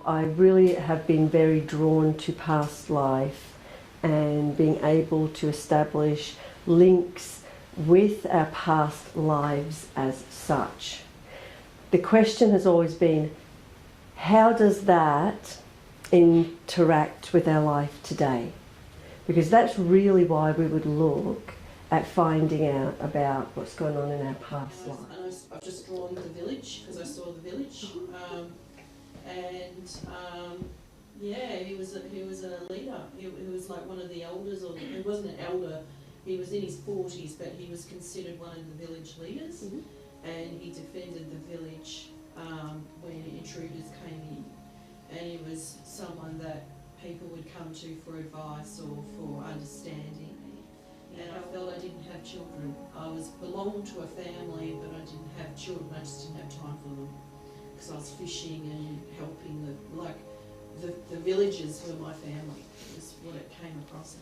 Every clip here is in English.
I really have been very drawn to past life and being able to establish links with our past lives as such. The question has always been, how does that interact with our life today? Because that's really why we would look at finding out about what's going on in our past life. And I've just drawn the village because I saw the village, yeah, he was a leader. He was like one of the elders, or he wasn't an elder. He was in his 40s, but he was considered one of the village leaders, and he defended the village when intruders came in. And he was someone that people would come to for advice or for understanding. And I felt I didn't have children. I belonged to a family, but I didn't have children. I just didn't have time for them because I was fishing and helping the villagers were my family. Was what it came across.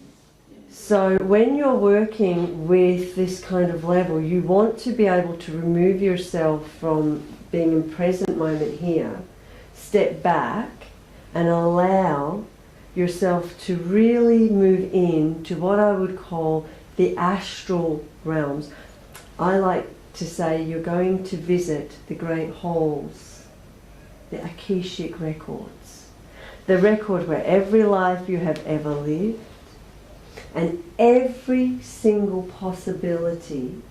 Yeah. So when you're working with this kind of level, you want to be able to remove yourself from being in present moment here, step back and allow yourself to really move into what I would call the astral realms. I like to say you're going to visit the great halls, the Akashic records, the record where every life you have ever lived and every single possibility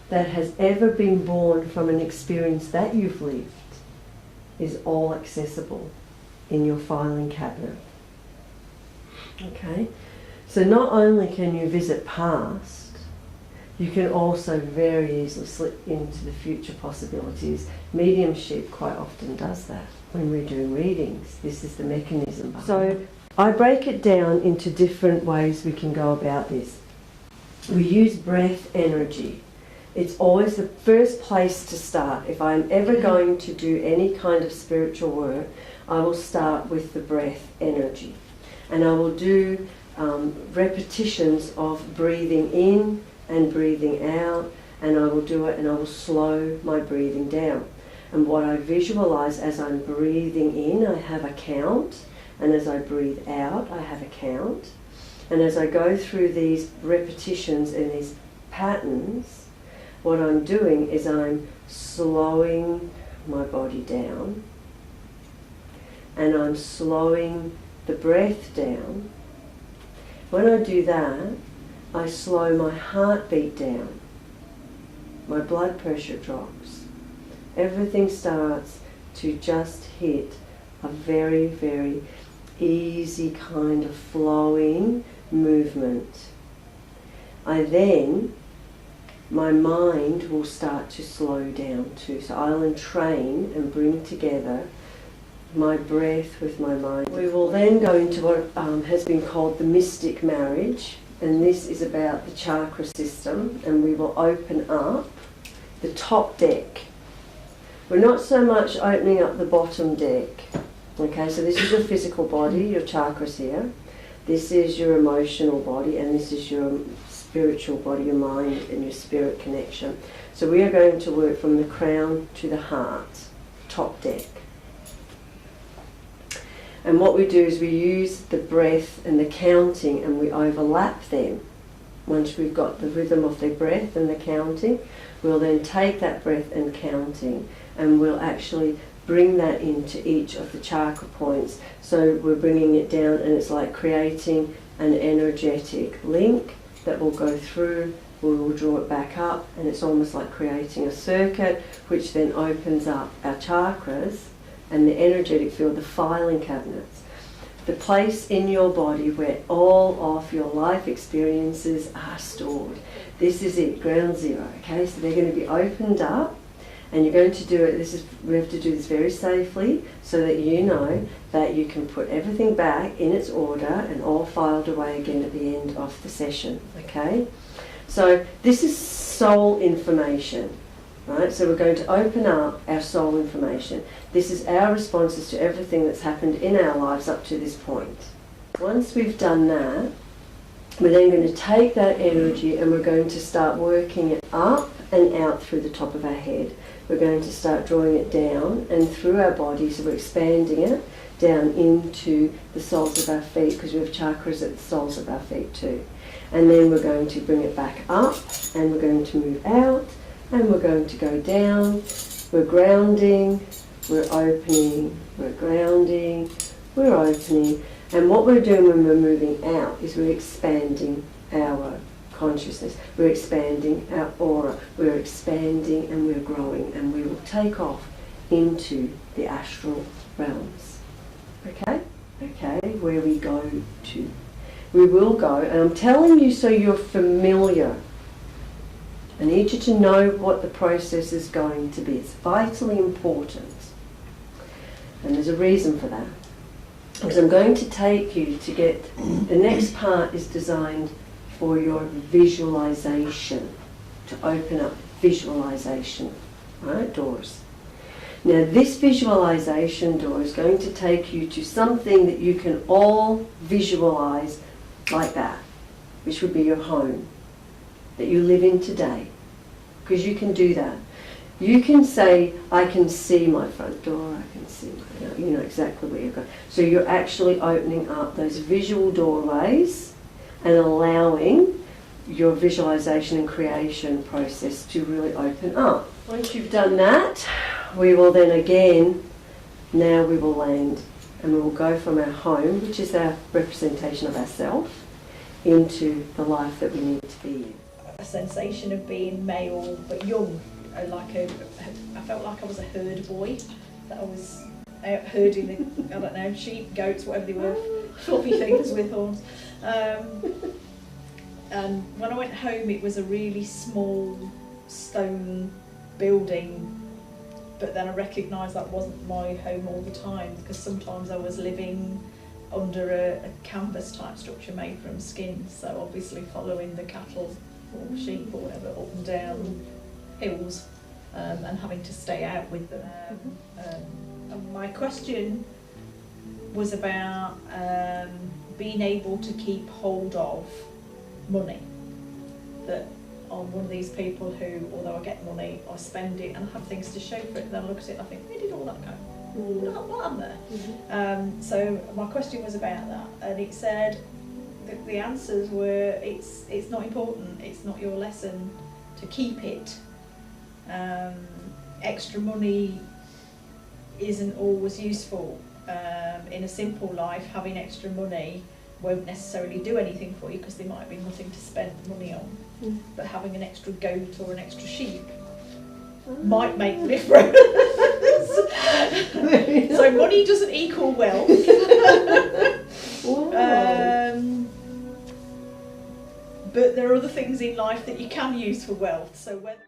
that has ever been born from an experience that you've lived is all accessible in your filing cabinet. Okay? So not only can you visit past, you can also very easily slip into the future possibilities. Mediumship quite often does that when we're doing readings. This is the mechanism. So I break it down into different ways we can go about this. We use breath energy. It's always the first place to start. If I'm ever going to do any kind of spiritual work, I will start with the breath energy. And I will do repetitions of breathing in and breathing out, and I will do it and I will slow my breathing down. And what I visualize as I'm breathing in, I have a count, and as I breathe out, I have a count. And as I go through these repetitions and these patterns, what I'm doing is I'm slowing my body down, and I'm slowing the breath down. When I do that, I slow my heartbeat down. My blood pressure drops. Everything starts to just hit a very, very easy kind of flowing movement. My mind will start to slow down too. So I'll entrain and bring together my breath with my mind. We will then go into what has been called the mystic marriage, and this is about the chakra system, and we will open up the top deck. We're not so much opening up the bottom deck. Okay, so this is your physical body, your chakras here. This is your emotional body, and this is your spiritual body, your mind and your spirit connection. So we are going to work from the crown to the heart, top deck. And what we do is we use the breath and the counting, and we overlap them. Once we've got the rhythm of the breath and the counting, we'll then take that breath and counting, and we'll actually bring that into each of the chakra points. So we're bringing it down, and it's like creating an energetic link that will go through. We will draw it back up, and it's almost like creating a circuit, which then opens up our chakras and the energetic field, the filing cabinets, the place in your body where all of your life experiences are stored. This is it, ground zero. Okay, so they're going to be opened up, and you're going to do it. We have to do this very safely, so that you know that you can put everything back in its order and all filed away again at the end of the session. Okay, so this is soul information. Right, so we're going to open up our soul information. This is our responses to everything that's happened in our lives up to this point. Once we've done that, we're then going to take that energy and we're going to start working it up and out through the top of our head. We're going to start drawing it down and through our body, so we're expanding it down into the soles of our feet, because we have chakras at the soles of our feet too. And then we're going to bring it back up, and we're going to move out, and we're going to go down. We're grounding, we're opening, we're grounding, we're opening. And what we're doing when we're moving out is we're expanding our consciousness, we're expanding our aura, we're expanding and we're growing, and we will take off into the astral realms. Okay? Okay, where we go to. We will go, and I'm telling you so you're familiar. I need you to know what the process is going to be. It's vitally important. And there's a reason for that. Because I'm going to take you to get, the next part is designed for your visualization, to open up visualization, right, doors. Now this visualization door is going to take you to something that you can all visualize like that, which would be your home that you live in today, because you can do that. You can say, I can see my front door, I can see my, you know exactly where you're going. So you're actually opening up those visual doorways and allowing your visualization and creation process to really open up. Once you've done that, we will then again, now we will land, and we will go from our home, which is our representation of ourselves, into the life that we need to be in. A sensation of being male but young. I felt like I was a herd boy, that I was out herding the, I don't know, sheep, goats, whatever they were, fluffy things with horns. And when I went home, it was a really small stone building, but then I recognised that wasn't my home all the time, because sometimes I was living under a canvas type structure made from skin, so obviously following the cattle or sheep or whatever up and down hills, and having to stay out with them. And my question was about being able to keep hold of money. That I'm one of these people who, although I get money, I spend it and I have things to show for it, then I look at it and I think, where did all that go? What am there? So my question was about that, and it said that the answers were, it's not important, it's not your lesson to keep it. Extra money isn't always useful. In a simple life, having extra money won't necessarily do anything for you, because there might be nothing to spend the money on. But having an extra goat or an extra sheep might make a difference. So money doesn't equal wealth. But there are other things in life that you can use for wealth. So whether